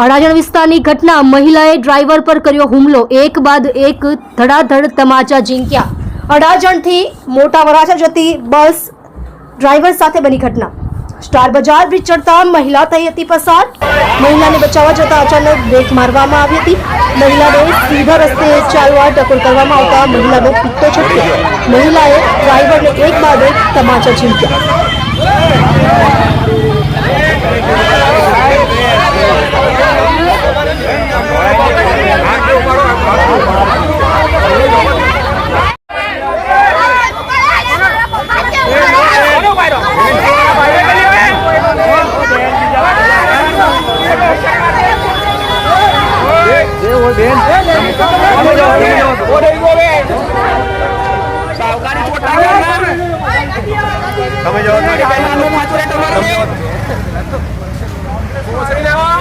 અડાજણ વિસ્તારની ઘટના મહિલાએ ડ્રાઈવર પર કર્યો હુમલો, એક બાદ એક ધડાધડ તમાચા ઝીંક્યા। અડાજણથી મોટા વરાછા જતી બસ ડ્રાઈવર સાથે બની ઘટના। સ્ટાર બજાર બ્રિજ ચડતા મહિલા થઈ હતી પસાર। મહિલાને બચાવવા જતા અચાનક બ્રેક મારવામાં આવી હતી। મહિલાને સીધા રસ્તે ચાલવા ટકોર કરવામાં આવતા મહિલાનો પિત્તો છટક્યો। મહિલાએ ડ્રાઈવરને એક બાદ એક તમાચા ઝીંક્યા। તમે